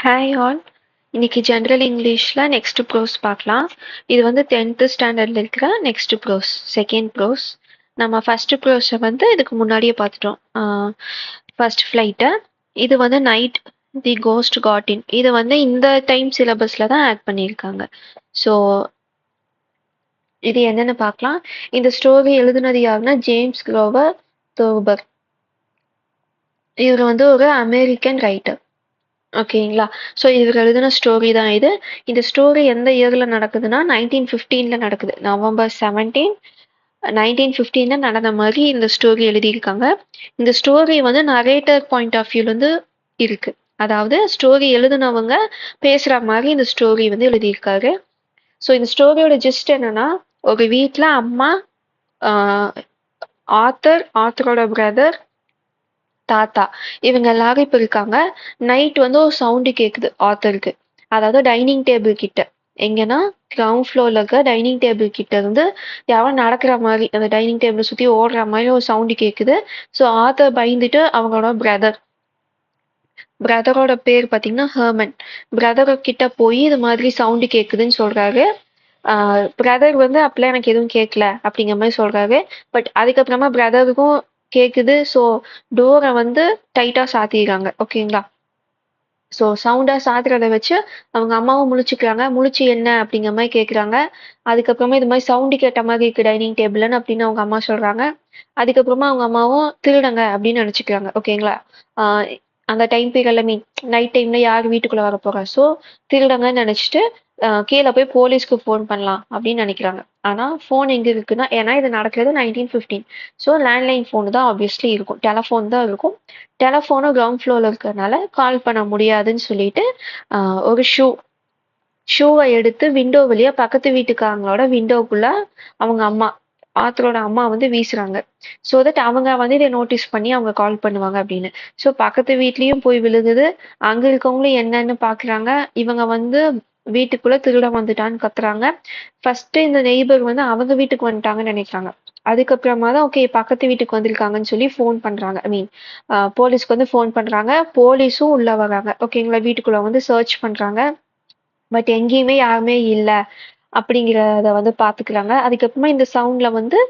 Hi all. இன்னைக்கு general இங்கிலீஷ்ல next pros பார்க்கலாம். இது வந்து 10th ஸ்டாண்டர்ட்ல இருக்கிற நெக்ஸ்ட் ப்ரோஸ், செகண்ட் ப்ரோஸ். நம்ம ஃபர்ஸ்ட் ப்ரோஸை வந்து இதுக்கு முன்னாடியே பார்த்துட்டோம். ஃபர்ஸ்ட் ஃப்ளைட்டை. இது வந்து நைட் தி கோஸ்ட் காட் இன். இது வந்து இந்த டைம் சிலபஸ்ல தான் ஆட் பண்ணியிருக்காங்க. ஸோ இது என்னன்னு பார்க்கலாம். இந்த ஸ்டோரி எழுதுனது யாருன்னா ஜேம்ஸ் க்ளோவர் தோபர். இவர் வந்து ஒரு அமெரிக்கன் ரைட்டர். ஓகேங்களா. ஸோ இவர் எழுதின ஸ்டோரி தான் இது. இந்த ஸ்டோரி எந்த இயர்ல நடக்குதுன்னா 1915ல நடக்குது. நவம்பர் 17 1915ல நடந்த மாதிரி இந்த ஸ்டோரி எழுதியிருக்காங்க. இந்த ஸ்டோரி வந்து நரேட்டர் பாயிண்ட் ஆஃப் வியூல இருந்து இருக்கு. அதாவது ஸ்டோரி எழுதுனவங்க பேசுற மாதிரி இந்த ஸ்டோரி வந்து எழுதியிருக்காரு. ஸோ இந்த ஸ்டோரியோட ஜிஸ்ட் என்னன்னா, ஒரு வீட்டில் அம்மா, ஆத்தரோட பிரதர், தாத்தா, இவங்க எல்லாரும் இப்ப இருக்காங்க. நைட் வந்து ஒரு சவுண்டு கேக்குது ஆத்தருக்கு. அதாவது டைனிங் டேபிள் கிட்ட. எங்கன்னா கிரவுண்ட் ஃப்ளோர்ல இருக்க டைனிங் டேபிள் கிட்ட இருந்து யாரோ நடக்கிற மாதிரி, அந்த டைனிங் டேபிள் சுத்தி ஓடுற மாதிரி ஒரு சவுண்டு கேக்குது. ஸோ ஆத்தர் பயந்துட்டு அவங்களோட பிரதரோட பேர் பார்த்தீங்கன்னா ஹெர்மன். பிரதர் கிட்ட போய் இது மாதிரி சவுண்டு கேக்குதுன்னு சொல்றாரு. பிரதர் வந்து அப்பெல்லாம் எனக்கு எதுவும் கேட்கல அப்படிங்கிற மாதிரி சொல்றாரு. பட் அதுக்கப்புறமா பிரதருக்கும் கேக்குது. ஸோ டோரை வந்து டைட்டா சாத்திடுறாங்க. ஓகேங்களா. ஸோ சவுண்டா சாத்துறத வச்சு அவங்க அம்மாவும் முழிச்சுக்கிறாங்க. முழிச்சு என்ன அப்படிங்கிற மாதிரி கேட்குறாங்க. அதுக்கப்புறமா இது மாதிரி சவுண்டு கேட்ட மாதிரி இருக்கு டைனிங் டேபிள்னு அப்படின்னு அவங்க அம்மா சொல்றாங்க. அதுக்கப்புறமா அவங்க அம்மாவும் திருடங்க அப்படின்னு நினைச்சுக்கிறாங்க. ஓகேங்களா. ஆஹ் அந்த டைம் பீரியட்ல நைட் டைம்ல யார் வீட்டுக்குள்ள வர போறா. ஸோ திருடங்கன்னு நினைச்சிட்டு கீழே போய் போலீஸ்க்கு ஃபோன் பண்ணலாம் அப்படின்னு நினைக்கிறாங்க. ஆனா ஃபோன் எங்க இருக்குன்னா, ஏன்னா இது நடக்கிறது 1915. ஸோ லேண்ட்லைன் ஃபோன் தான் ஆப்வியஸ்லி இருக்கும், டெலஃபோன் தான் இருக்கும். டெலஃபோனும் கிரவுண்ட் ஃப்ளோர்ல இருக்கிறதுனால கால் பண்ண முடியாதுன்னு சொல்லிட்டு ஒரு ஷூவை எடுத்து விண்டோ வழியா பக்கத்து வீட்டுக்காரங்களோட விண்டோக்குள்ள அவங்க அம்மா, ஆத்தரோட அம்மா வந்து வீசுறாங்க. ஸோ தட் அவங்க வந்து இதை நோட்டீஸ் பண்ணி அவங்க கால் பண்ணுவாங்க அப்படின்னு. ஸோ பக்கத்து வீட்லயும் போய் விழுகுது. அங்க இருக்கவங்களும் என்னன்னு பாக்குறாங்க. இவங்க வந்து வீட்டுக்குள்ள திருடன் வந்துட்டான்னு கத்துறாங்க. ஃபர்ஸ்ட் இந்த நெய்பர் வந்து அவங்க வீட்டுக்கு வந்துட்டாங்கன்னு நினைக்கிறாங்க. அதுக்கப்புறமா தான் ஓகே பக்கத்து வீட்டுக்கு வந்திருக்காங்கன்னு சொல்லி ஃபோன் பண்றாங்க. ஐ மீன் போலீஸ்க்கு வந்து ஃபோன் பண்றாங்க. போலீஸும் உள்ள வராங்க. ஓகேங்களா. வீட்டுக்குள்ள வந்து சர்ச் பண்றாங்க. பட் எங்கேயுமே யாருமே இல்ல அப்படிங்கிறத வந்து பாத்துக்கிறாங்க. அதுக்கப்புறமா இந்த சவுண்ட்ல வந்து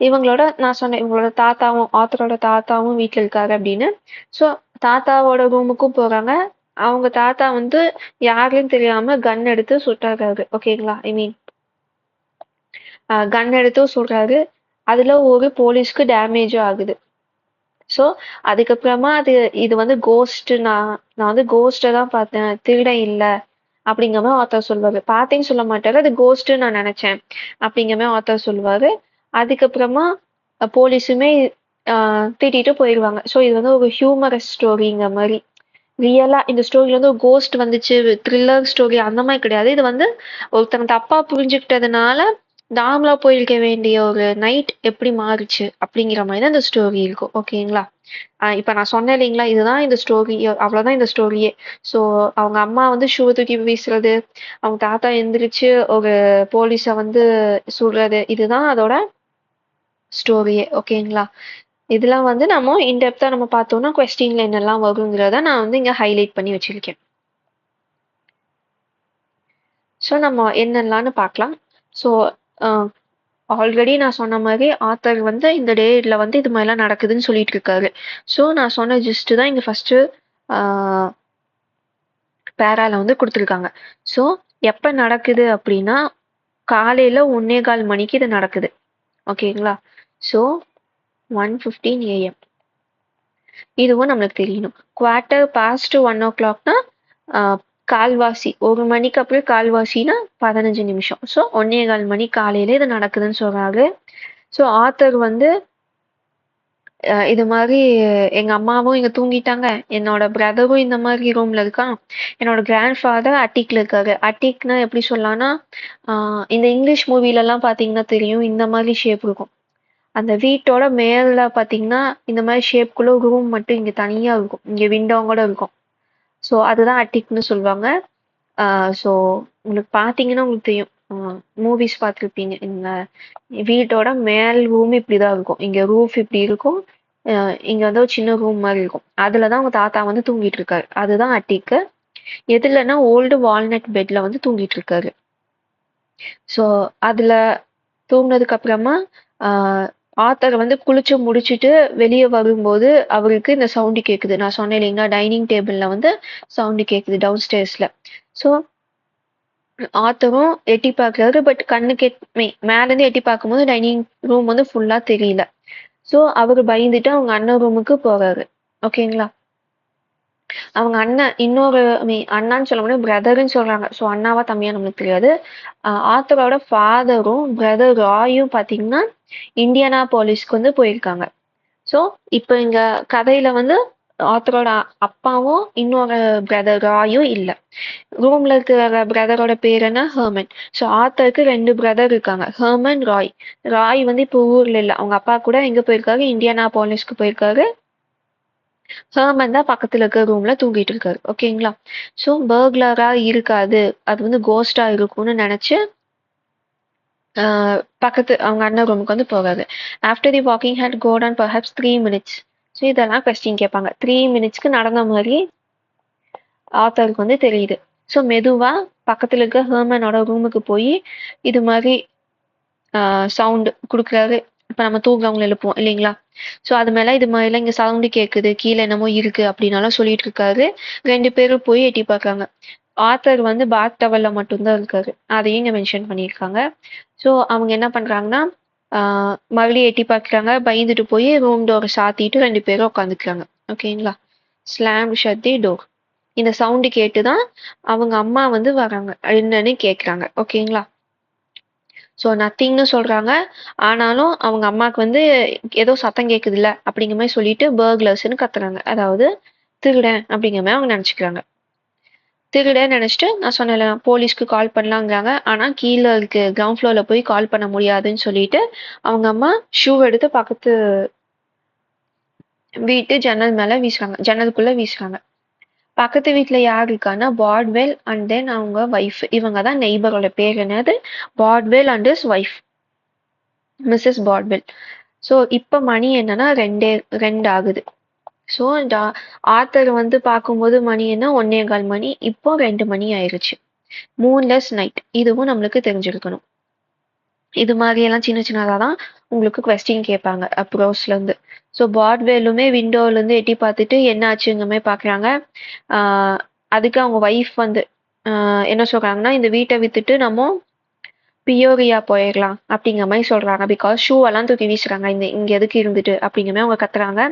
இவங்களோட, நான் சொன்னேன் இவங்களோட தாத்தாவும், ஆத்தரோட தாத்தாவும் வீட்டுல இருக்காரு அப்படின்னு. ஸோ தாத்தாவோட ரூமுக்கும் போறாங்க. அவங்க தாத்தா வந்து யாருன்னு தெரியாம கன் எடுத்து சுட்டுறாரு. ஓகேங்களா. ஐ மீன் கன் எடுத்தும் சுடுறாரு. அதுல ஒரு போலீஸ்க்கு டேமேஜும் ஆகுது. ஸோ அதுக்கப்புறமா இது வந்து கோஸ்ட். நான் வந்து கோஸ்ட்டை தான் பார்த்தேன், திருடன் இல்ல அப்படிங்கிற மாதிரி ஆத்தர் சொல்லுவாரு. பார்த்தேன்னு சொல்ல மாட்டாரு, அது கோஸ்ட்னு நான் நினைச்சேன் அப்படிங்கிற மாதிரி ஆத்தர் சொல்லுவாரு. அதுக்கப்புறமா போலீஸுமே திட்டிட்டு போயிடுவாங்க. ஸோ இது வந்து ஒரு ஹியூமரஸ் ஸ்டோரிங்கிற மாதிரி. ரியலா இந்த ஸ்டோரியில வந்து ஒரு கோஸ்ட் வந்துச்சு, த்ரில்லர் ஸ்டோரி அந்த மாதிரி கிடையாது. இது வந்து ஒருத்தங்க தப்பா புரிஞ்சுக்கிட்டதுனால நார்மலா போயிருக்க வேண்டிய ஒரு நைட் எப்படி மாறுச்சு அப்படிங்கிற மாதிரி தான் இந்த ஸ்டோரி இருக்கும். ஓகேங்களா. இப்ப நான் சொன்னேன் இல்லைங்களா, இதுதான் இந்த ஸ்டோரி, அவ்வளவுதான் இந்த ஸ்டோரியே. ஸோ அவங்க அம்மா வந்து ஷூ தூக்கி வீசுறது, அவங்க தாத்தா எந்திரிச்சு ஒரு போலீஸ வந்து சுடுறது, இதுதான் அதோட ஸ்டோரியே. ஓகேங்களா. இதெல்லாம் வந்து நம்ம இன்டெப்தா நம்ம பார்த்தோம்னா கொஸ்டின்ல என்னெல்லாம் வருங்கிறத நான் வந்து இங்க ஹைலைட் பண்ணி வச்சிருக்கேன். ஸோ நம்ம என்னெல்லாம்னு பார்க்கலாம். ஸோ ஆல்ரெடி நான் சொன்ன மாதிரி ஆத்தர் வந்து இந்த டேட்ல வந்து இது மாதிரிலாம் நடக்குதுன்னு சொல்லிட்டு இருக்காரு. ஸோ நான் சொன்ன ஜிஸ்ட் தான் இங்க ஃபர்ஸ்ட் பேரால வந்து கொடுத்துருக்காங்க. ஸோ எப்ப நடக்குது அப்படின்னா காலையில 1:15 மணிக்கு இது நடக்குது. ஓகேங்களா. So 1:15 AM. இதுவும் நம்மளுக்கு தெரியணும். 1:15 கால்வாசி, 1 மணிக்கு அப்புறம் கால்வாசினா 15 நிமிஷம். ஸோ 1:15 மணி காலையில இது நடக்குதுன்னு சொல்றாரு. ஸோ ஆத்தர் வந்து இது மாதிரி எங்க அம்மாவும் இங்க தூங்கிட்டாங்க, என்னோட பிரதரும் இந்த மாதிரி ரூம்ல இருக்கான், என்னோட கிராண்ட் ஃபாதர் அட்டிக்ல இருக்காரு. அட்டிக்னா எப்படி சொல்லலாம்னா, இந்த இங்கிலீஷ் மூவில எல்லாம் பாத்தீங்கன்னா தெரியும், இந்த மாதிரி ஷேப் இருக்கும். அந்த வீட்டோட மேல பாத்தீங்கன்னா இந்த மாதிரி ஷேப்குள்ள ரூம் மட்டும் இங்க தனியா இருக்கும், இங்க விண்டோ கூட இருக்கும். ஸோ அதுதான் அட்டிக்னு சொல்லுவாங்க. ஸோ உங்களுக்கு பார்த்தீங்கன்னா உங்களுக்கு தெரியும், மூவிஸ் பார்த்துருப்பீங்க. இந்த வீட்டோட மேல் ரூம் இப்படிதான் இருக்கும், இங்க ரூஃப் இப்படி இருக்கும், இங்க வந்து ஒரு சின்ன ரூம் மாதிரி இருக்கும். அதுலதான் உங்க தாத்தா வந்து தூங்கிட்டு இருக்காரு. அதுதான் அட்டிக்கு. எதுலன்னா ஓல்டு வால்நட் பெட்ல வந்து தூங்கிட்டு இருக்காரு. ஸோ அதுல தூங்குனதுக்கு அப்புறமா ஆத்தர் வந்து குளிச்சு முடிச்சுட்டு வெளியே வரும்போது அவருக்கு இந்த சவுண்டு கேக்குது. நான் சொன்னேன் இல்லைங்களா, டைனிங் டேபிள்ல வந்து சவுண்டு கேக்குது டவுன் ஸ்டேர்ஸ்ல. ஸோ ஆத்தரும் எட்டி பார்க்குறாரு. பட் கண்ணுக்கு மேல இருந்து எட்டி பார்க்கும்போது டைனிங் ரூம் வந்து ஃபுல்லா தெரியல. ஸோ அவரு பயந்துட்டு அவங்க அண்ணன் ரூமுக்கு போறாரு. ஓகேங்களா. அவங்க அண்ணன் இன்னொரு அண்ணான்னு சொல்ல முடியாது, பிரதர்ன்னு சொல்றாங்க. ஸோ அண்ணாவா தம்பியா நம்மளுக்கு தெரியாது. ஆத்தரோட ஃபாதரும் பிரதர் ராயும் பாத்தீங்கன்னா இந்தியானா போலீஸ்க்கு வந்து போயிருக்காங்க. ஸோ இப்போ இங்க கதையில வந்து ஆத்தரோட அப்பாவும் இன்னொரு பிரதர் ராயும் இல்ல. ரூம்ல இருக்கிற பிரதரோட பேர் என்ன, ஹெர்மன். ஸோ ஆத்தருக்கு 2 பிரதர் இருக்காங்க, ஹெர்மன், ராய். ராய் வந்து இப்போ ஊர்ல இல்ல, அவங்க அப்பா கூட எங்க போயிருக்காரு, இந்தியானா போலீஸ்க்கு போயிருக்காரு. ஹெர்மன் தான் பக்கத்துல இருக்க ரூம்ல தூங்கிட்டு இருக்காரு. ஓகேங்களா. ஸோ பர்க்லரா இருக்காது, அது வந்து கோஸ்டா இருக்கும்னு நினைச்சு பக்கத்து அவங்க அண்ணன் ரூமுக்கு வந்து போகாது. After the walking had gone on perhaps 3 minutes. So இதெல்லாம் கொஸ்டின் கேட்பாங்க. 3 மினிட்ஸ்க்கு நடந்த மாதிரி ஆத்தருக்கு வந்து தெரியுது. ஸோ மெதுவா பக்கத்துல இருக்க ஹெர்மனோட ரூமுக்கு போய் இது மாதிரி சவுண்ட் கொடுக்குறாரு. இப்போ நம்ம தூங்குறவங்களை எழுப்புவோம் இல்லைங்களா. ஸோ அது மேல இது மாதிரிலாம் இங்க சவுண்டு கேட்குது, கீழே என்னமோ இருக்கு அப்படின்னாலும் சொல்லிட்டு இருக்காரு. 2 பேரும் போய் எட்டி பார்க்குறாங்க. ஆத்தர் வந்து பாத் டவல்ல மட்டும்தான் இருக்காரு, அதையும் இங்க மென்ஷன் பண்ணியிருக்காங்க. ஸோ அவங்க என்ன பண்றாங்கன்னா மறுபடியும் எட்டி பார்க்குறாங்க. பயந்துட்டு போய் ரூம் டோரை சாத்திட்டு 2 பேரும் உட்காந்துக்கிறாங்க. ஓகேங்களா. Slam shut the door. இந்த சவுண்டு கேட்டுதான் அவங்க அம்மா வந்து வராங்க, என்னன்னு கேட்குறாங்க. ஓகேங்களா. ஸோ நத்திங்னு சொல்றாங்க. ஆனாலும் அவங்க அம்மாவுக்கு வந்து ஏதோ சத்தம் கேட்குதுல்ல அப்படிங்கிற மாதிரி சொல்லிட்டு பர்க்லர்ஸ்ன்னு கத்துறாங்க. அதாவது திருடன் அப்படிங்கிற மாதிரி அவங்க நினச்சிக்கிறாங்க. திருடன் நினச்சிட்டு நான் சொன்னேன்ல போலீஸ்க்கு கால் பண்ணலாங்கிறாங்க. ஆனால் கீழே இருக்கு கிரவுண்ட் ஃப்ளோரில் போய் கால் பண்ண முடியாதுன்னு சொல்லிட்டு அவங்க அம்மா ஷூ எடுத்து பக்கத்து வீட்டு ஜன்னல் மேலே வீசுறாங்க, ஜன்னலுக்குள்ளே வீசுறாங்க. பக்கத்து வீட்டில் யார் இருக்கான்னா பாட்வெல் அண்ட் தென் அவங்க ஒய்ஃப். இவங்க தான் நெய்பரோட பேர் என்னது, Bodwell and his wife, Mrs Bodwell. So இப்போ மணி என்னன்னா 2 ஆகுது. ஸோ இந்த ஆத்தர் வந்து பார்க்கும்போது மணி என்ன 1:15 மணி. இப்போ 2 மணி ஆயிடுச்சு. மூன்லெஸ் நைட், இதுவும் நம்மளுக்கு தெரிஞ்சிருக்கணும். இது மாதிரி எல்லாம் சின்ன சின்னதாக தான் உங்களுக்கு கொஸ்டின் கேட்பாங்க அப்ரோஸ்ல இருந்து. ஸோ பாட்வேலுமே விண்டோல இருந்து எட்டி பார்த்துட்டு என்ன ஆச்சுங்க மாதிரி பார்க்குறாங்க. அதுக்கு அவங்க ஒய்ஃப் வந்து என்ன சொல்றாங்கன்னா, இந்த வீட்டை வித்துட்டு நம்ம பியோரியா போயிடலாம் அப்படிங்கிற மாதிரி சொல்றாங்க. பிகாஸ் ஷூ எல்லாம் தூக்கி வீசுறாங்க, இங்க எதுக்கு இருந்துட்டு அப்படிங்கிற மாதிரி அவங்க கத்துறாங்க.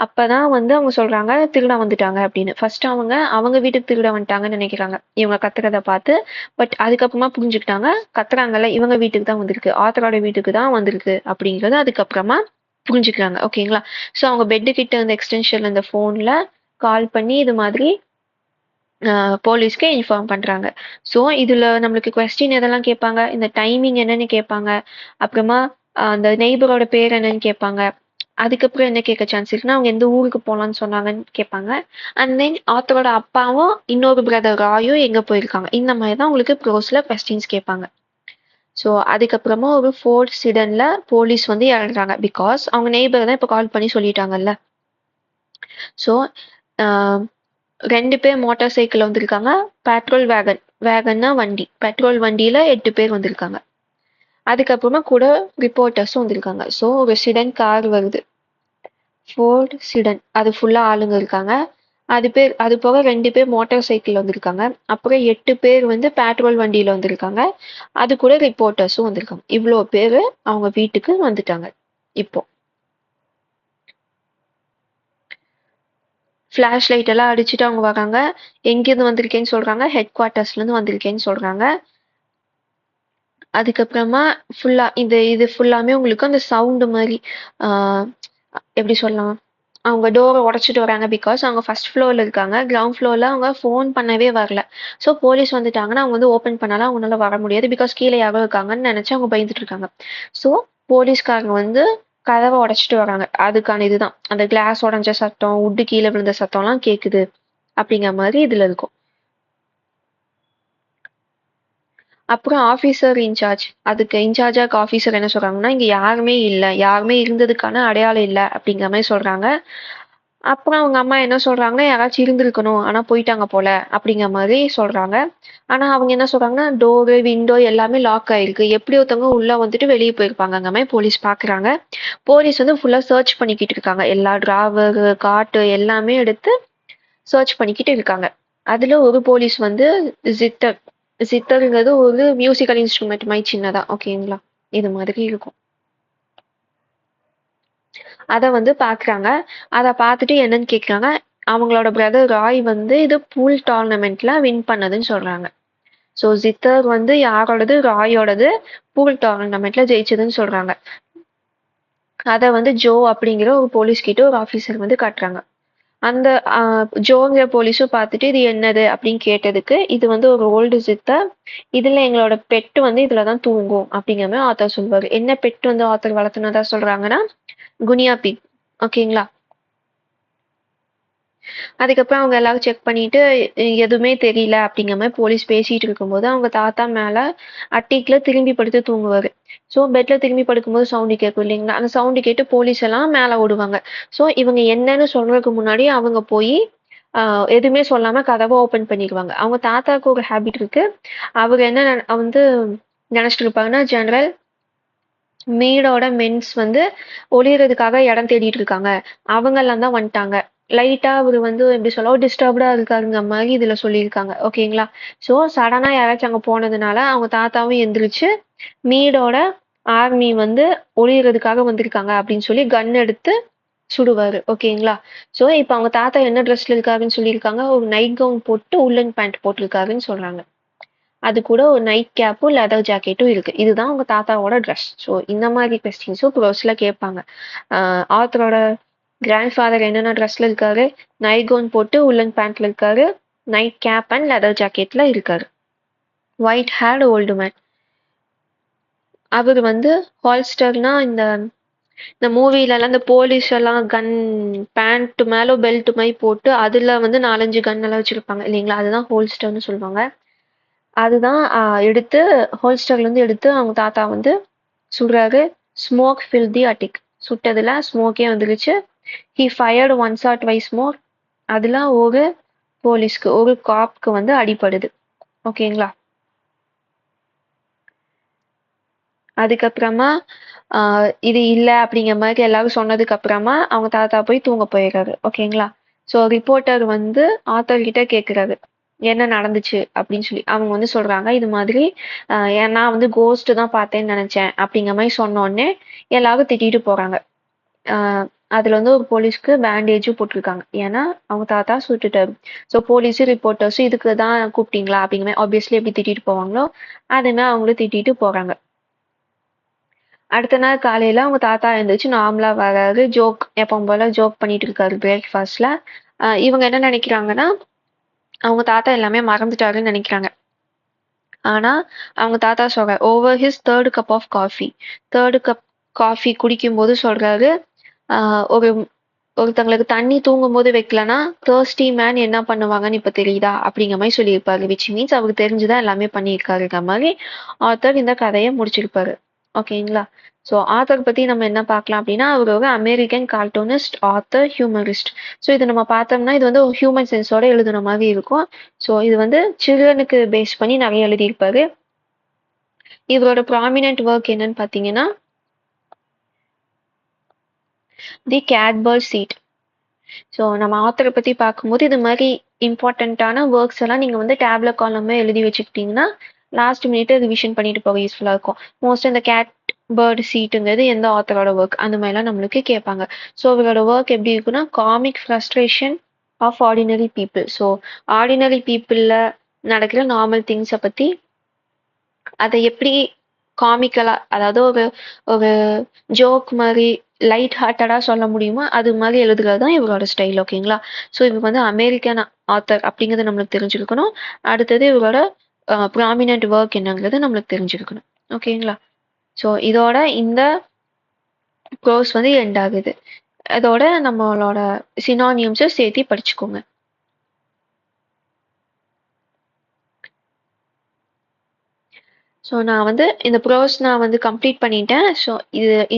அப்பதான் வந்து அவங்க சொல்றாங்க திருட வந்துட்டாங்க அப்படின்னு. ஃபர்ஸ்ட் அவங்க வீட்டுக்கு திருட வந்துட்டாங்கன்னு நினைக்கிறாங்க இவங்க கத்துறத பார்த்து. பட் அதுக்கப்புறமா புரிஞ்சுக்கிட்டாங்க கத்துறாங்கல்ல இவங்க வீட்டுக்கு தான் வந்திருக்கு, ஆத்தரோட வீட்டுக்கு தான் வந்திருக்கு அப்படிங்கிறது அதுக்கப்புறமா புரிஞ்சுக்கிறாங்க. ஓகேங்களா. ஸோ அவங்க பெட்டு கிட்ட இருந்த எக்ஸ்டென்ஷன்ல இந்த போன்ல கால் பண்ணி இது மாதிரி போலீஸ்க்கு இன்ஃபார்ம் பண்றாங்க. ஸோ இதுல நம்மளுக்கு கொஸ்டின் எதெல்லாம் கேட்பாங்க, இந்த டைமிங் என்னன்னு கேட்பாங்க. அப்புறமா அந்த நெய்பரோட பேர் என்னன்னு கேட்பாங்க. அதுக்கப்புறம் என்ன கேட்க சான்ஸ் இருக்குன்னா, அவங்க எந்த ஊருக்கு போகலான்னு சொன்னாங்கன்னு கேட்பாங்க. அண்ட் தென் ஆத்தரோட அப்பாவும் இன்னொரு பிரதர் ராயும் எங்க போயிருக்காங்க, இந்த மாதிரி தான் உங்களுக்கு ப்ரோஸ்ல கொஸ்டின்ஸ் கேட்பாங்க. ஸோ அதுக்கப்புறமா ஒரு ஃபோர்ட் சிடன்ல போலீஸ் வந்து இறங்குறாங்க. பிகாஸ் அவங்க நெய்பர் தான் இப்போ கால் பண்ணி சொல்லிட்டாங்கல்ல. ஸோ 2 பேர் மோட்டார் சைக்கிள் வந்திருக்காங்க. பெட்ரோல் வேகன்னா வண்டி, பெட்ரோல் வண்டியில 8 பேர் வந்திருக்காங்க. அதுக்கப்புறமா கூட ரிப்போர்ட்டர்ஸும் வந்திருக்காங்க. ஸோ ஒரு சிடன் கார் வருது, ஃபோர்ட் சிடன், அது ஃபுல்லா ஆளுங்க இருக்காங்க. அது போக 2 பேர் மோட்டார் சைக்கிள் வந்திருக்காங்க. அப்புறம் 8 பேர் வந்து பெட்ரோல் வண்டியில வந்திருக்காங்க. அது கூட ரிப்போர்ட்டர்ஸும் வந்திருக்காங்க. இவ்வளோ பேர் அவங்க வீட்டுக்கு வந்துட்டாங்க. இப்போ ஃபிளாஷ் லைட் எல்லாம் அடிச்சுட்டு அவங்க வராங்க. எங்கேருந்து வந்திருக்கேன்னு சொல்றாங்க, ஹெட் குவார்ட்டர்ஸ்ல இருந்து வந்திருக்கேன்னு சொல்றாங்க. அதுக்கப்புறமா ஃபுல்லா இது ஃபுல்லாமே உங்களுக்கு அந்த சவுண்டு மாதிரி எப்படி சொல்லலாம், அவங்க டோரை உடைச்சிட்டு வராங்க. பிகாஸ் அவங்க ஃபர்ஸ்ட் ஃப்ளோர்ல இருக்காங்க, கிரவுண்ட் ஃப்ளோர்ல அவங்க ஃபோன் பண்ணவே வரல. ஸோ போலீஸ் வந்துட்டாங்கன்னா அவங்க வந்து ஓப்பன் பண்ணாலும் அவங்களால வர முடியாது. பிகாஸ் கீழே யாரோ இருக்காங்கன்னு நினைச்சு அவங்க பயந்துட்டு இருக்காங்க. ஸோ போலீஸ்காரங்க வந்து கதவை உடைச்சிட்டு வராங்க. அதுக்கான இதுதான் அந்த கிளாஸ் உடஞ்ச சத்தம், உட்டு கீழே விழுந்த சத்தம்லாம் கேட்குது அப்படிங்கிற மாதிரி இதுல இருக்கும். அப்புறம் ஆஃபீஸர் இன்சார்ஜ், அதுக்கு இன்சார்ஜா இருக்க ஆஃபீஸர் என்ன சொல்றாங்கன்னா, இங்க யாருமே இல்லை, யாருமே இருந்ததுக்கான அடையாளம் இல்லை அப்படிங்கிற மாதிரி சொல்றாங்க. அப்புறம் அவங்க அம்மா என்ன சொல்றாங்கன்னா, யாராச்சும் இருந்திருக்கணும். ஆனா போயிட்டாங்க போல அப்படிங்கிற மாதிரி சொல்றாங்க. ஆனா அவங்க என்ன சொல்றாங்கன்னா, டோரு, விண்டோ எல்லாமே லாக் ஆயிருக்கு. எப்படி ஒருத்தவங்க உள்ள வந்துட்டு வெளிய போயிருப்பாங்கங்கிற மாரி போலீஸ் பாக்குறாங்க. போலீஸ் வந்து ஃபுல்லா சர்ச் பண்ணிக்கிட்டு இருக்காங்க. எல்லா டிராவரு, காட்டு எல்லாமே எடுத்து சர்ச் பண்ணிக்கிட்டு இருக்காங்க. அதுல ஒரு போலீஸ் வந்து ஜித்தர். ஜித்தர்ங்கிறது ஒரு மியூசிக்கல் இன்ஸ்ட்ருமெண்ட் மாரி சின்னதா. ஓகேங்களா? இது மாதிரி இருக்கும். அத வந்து பாக்குறாங்க. அத பாத்துட்டு என்னன்னு கேக்குறாங்க. அவங்களோட பிரதர் ராய் வந்து இது பூல் டோர்னமெண்ட்ல வின் பண்ணதுன்னு சொல்றாங்க. ஸோ ஜித்தர் வந்து யாரோடது? ராயோடது பூல் டோர்னமெண்ட்ல ஜெயிச்சதுன்னு சொல்றாங்க. அத வந்து ஜோ அப்படிங்கிற ஒரு போலீஸ் கிட்ட ஒரு ஆபீசர் வந்து காட்டுறாங்க. அந்த ஜோங்கிற போலீஸும் பார்த்துட்டு இது என்னது அப்படின்னு கேட்டதுக்கு இது வந்து ஒரு ஓல்டு ஜித்தர். இதுல எங்களோட பெட் வந்து இதுலதான் தூங்கும் அப்படிங்கிற மாதிரி ஆத்தர் சொல்லுவாரு. என்ன பெட் வந்து ஆத்தர் வளர்த்துனதா சொல்றாங்கன்னா குனியா பிக். ஓகேங்களா? அதுக்கப்புறம் அவங்க எல்லாரும் செக் பண்ணிட்டு எதுவுமே தெரியல அப்படிங்கிற மாதிரி போலீஸ் பேசிட்டு இருக்கும்போது அவங்க தாத்தா மேல அட்டிக்குல திரும்பி படுத்து தூங்குவாரு. ஸோ பெட்ல திரும்பி படுக்கும்போது சவுண்டு கேட்கும் இல்லைங்களா? அந்த சவுண்டு கேட்டு போலீஸ் எல்லாம் மேல ஓடுவாங்க. ஸோ இவங்க என்னன்னு சொல்றதுக்கு முன்னாடி அவங்க போய் எதுவுமே சொல்லாம கதவை ஓபன் பண்ணிடுவாங்க. அவங்க தாத்தாவுக்கு ஒரு ஹேபிட் இருக்கு. அவர் என்ன வந்து நினைச்சிட்டு இருப்பாங்கன்னா ஜெனரல் மீடோட மென்ஸ் வந்து ஒளியறதுக்காக இடம் தேடிட்டு இருக்காங்க. அவங்க எல்லாம் தான் வந்துட்டாங்க. லைட்டா அவரு வந்து எப்படி சொல்ல டிஸ்டர்ப்டா இருக்காருங்க மாதிரி இதுல சொல்லியிருக்காங்க. ஓகேங்களா? ஸோ சடனா யாராச்சும் அங்க போனதுனால அவங்க தாத்தாவும் எந்திரிச்சு மீடோட ஆர்மி வந்து ஒளியறதுக்காக வந்திருக்காங்க அப்படின்னு சொல்லி கன் எடுத்து சுடுவாரு. ஓகேங்களா? ஸோ இப்ப அவங்க தாத்தா என்ன ட்ரெஸ்ல இருக்காருன்னு சொல்லியிருக்காங்க. ஒரு நைட் கவுன் போட்டு உள்ளன் பேண்ட் போட்டிருக்காருன்னு சொல்றாங்க. அது கூட ஒரு நைட் கேப்பும் லெதர் ஜாக்கெட்டும் இருக்கு. இதுதான் உங்க தாத்தாவோட ட்ரெஸ். ஸோ இந்த மாதிரி கொஸ்டின்ஸும் ப்ரோஸ்ல கேட்பாங்க. ஆத்தரோட கிராண்ட் ஃபாதர் என்னென்ன ட்ரெஸ்ல இருக்காரு? நைட் கவுன் போட்டு உள்ளன் பேண்ட்ல இருக்காரு. நைட் கேப் அண்ட் லெதர் ஜாக்கெட்ல இருக்காரு. White haired old man. அவர் வந்து ஹால்ஸ்டர்னா இந்த இந்த மூவிலலாம் இந்த போலீஸ் எல்லாம் கன் பேண்ட் மேல பெல்ட் மாதிரி போட்டு அதுல வந்து 4, 5 கன் எல்லாம் வச்சிருப்பாங்க இல்லைங்களா? அதுதான் ஹோல்ஸ்டர்னு சொல்லுவாங்க. அதுதான் எடுத்து ஹோல்ஸ்டர்ல இருந்து எடுத்து அவங்க தாத்தா வந்து சுடுறாரு. ஸ்மோக் ஃபில் தி அட்டிக். சுட்டதுல ஸ்மோக்கே வந்துருச்சு. He fired once or twice more. அதுல ஒரு போலீஸ்க்கு ஒரு காப்க்கு வந்து அடிபடுது. ஓகேங்களா? அதுக்கப்புறமா இது இல்ல அப்படிங்கிற மாதிரி எல்லாரும் சொன்னதுக்கு அப்புறமா அவங்க தாத்தா போய் தூங்க போயிடுறாரு. ஓகேங்களா? ஸோ ரிப்போர்ட்டர் வந்து ஆத்தர் கிட்ட கேட்குறாரு. என்ன நடந்துச்சு அப்படின்னு சொல்லி. அவங்க வந்து சொல்றாங்க இது மாதிரி நான் வந்து கோஸ்ட் தான் பார்த்தேன்னு நினைச்சேன் அப்படிங்கிற மாதிரி சொன்ன உடனே எல்லாரும் திட்டிட்டு போறாங்க. அதுல வந்து ஒரு போலீஸ்க்கு பேண்டேஜும் போட்டிருக்காங்க. ஏன்னா அவங்க தாத்தா சுட்டுட்டாரு. ஸோ போலீஸு ரிப்போர்ட்டர்ஸும் இதுக்கு தான் கூப்பிட்டீங்களா அப்படிங்கிற மாதிரி ஆப்வியஸ்லி எப்படி திட்டிட்டு போவாங்களோ அதே மாதிரி அவங்களும் திட்டிட்டு போறாங்க. அடுத்த நாள் காலையில அவங்க தாத்தா எழுந்திரிச்சு நார்மலா வராரு. ஜோக் எப்பவும் போல ஜோக் பண்ணிட்டு இருக்காரு பிரேக்ஃபாஸ்ட்ல. இவங்க என்ன நினைக்கிறாங்கன்னா அவங்க தாத்தா எல்லாமே மறந்துட்டாருன்னு நினைக்கிறாங்க. ஆனா அவங்க தாத்தா சொல்றாரு over his third cup of coffee. Third cup coffee குடிக்கும்போது சொல்றாரு ஒரு ஒருத்தங்களுக்கு தண்ணி தூங்கும்போது வைக்கலன்னா தேர்ஸ்டி மேன் என்ன பண்ணுவாங்கன்னு இப்ப தெரியுதா அப்படிங்கிற மாதிரி சொல்லியிருப்பாரு. விச் மீன்ஸ் அவருக்கு தெரிஞ்சுதான் எல்லாமே பண்ணியிருக்காருங்கிற மாதிரி ஆத்தர் இந்த கதையை முடிச்சிருப்பாரு. ஓகேங்களா? ஸோ ஆத்தர் பத்தி நம்ம என்ன பார்க்கலாம் அப்படின்னா அவர் ஒரு American cartoonist, author, humorist. So இது நம்ம பார்த்தோம்னா இது வந்து ஒரு ஹியூமன் சென்ஸோட எழுதுன மாதிரி இருக்கும். ஸோ இது வந்து சில்ட்ரனுக்கு பேஸ் பண்ணி நிறைய எழுதியிருப்பாரு. இவரோட ப்ராமினன்ட் ஒர்க் என்னன்னு பார்த்தீங்கன்னா தி கேட்பர்ட் சீட். ஸோ நம்ம ஆத்தரை பத்தி பார்க்கும்போது இது மாதிரி இம்பார்ட்டண்ட்டான ஒர்க்ஸ் எல்லாம் நீங்க வந்து டேப்ல காலமே எழுதி வச்சுக்கிட்டீங்கன்னா லாஸ்ட் மினிட் ரிவிஷன் பண்ணிட்டு போக யூஸ்ஃபுல்லா இருக்கும். மோஸ்ட் இந்த கேட் பேர்டு சீட்டுங்கிறது எந்த ஆத்தரோட ஒர்க் அந்த மாதிரிலாம் நம்மளுக்கு கேட்பாங்க. ஸோ இவரோட ஒர்க் எப்படி இருக்குன்னா comic frustration of ordinary people. So ordinary பீப்புளில் நடக்கிற நார்மல் திங்ஸை பற்றி அதை எப்படி காமிக்கலா அதாவது ஒரு ஒரு ஜோக் மாதிரி லைட் ஹார்ட்டடா சொல்ல முடியுமோ அது மாதிரி எழுதுறது தான் இவரோட ஸ்டைல். ஓகேங்களா? ஸோ இவர் வந்து அமெரிக்கன் ஆத்தர் அப்படிங்கிறது நம்மளுக்கு தெரிஞ்சிருக்கணும். அடுத்தது இவரோட ப்ராமினன்ட் ஒர்க் என்னங்கிறது நம்மளுக்கு தெரிஞ்சிருக்கணும். ஓகேங்களா? ஸோ இதோட இந்த கோர்ஸ் வந்து எண்ட் ஆகுது. அதோட நம்மளோட சினானியம்ஸை சேர்த்து படிச்சுக்கோங்க. ஸோ நான் வந்து இந்த ப்ரோஸ் நான் வந்து கம்ப்ளீட் பண்ணிட்டேன். ஸோ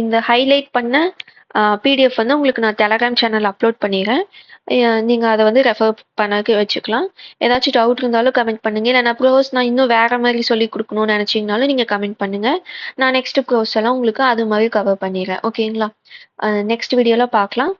இந்த ஹைலைட் பண்ண பிடிஎஃப் வந்து உங்களுக்கு நான் டெலகிராம் சேனல் அப்லோட் பண்ணிடுறேன். நீங்கள் அதை வந்து ரெஃபர் பண்ணக்கு வச்சுக்கலாம். ஏதாச்சும் டவுட் இருந்தாலும் கமெண்ட் பண்ணுங்கள். இல்லைனா ப்ரோஸ் நான் இன்னும் வேறு மாதிரி சொல்லி கொடுக்கணும்னு நினச்சிங்கனாலும் நீங்கள் கமெண்ட் பண்ணுங்கள். நான் நெக்ஸ்ட் ப்ரோஸ் எல்லாம் உங்களுக்கு அது மாதிரி கவர் பண்ணிடுறேன். ஓகேங்களா? நெக்ஸ்ட் வீடியோவில் பார்க்கலாம்.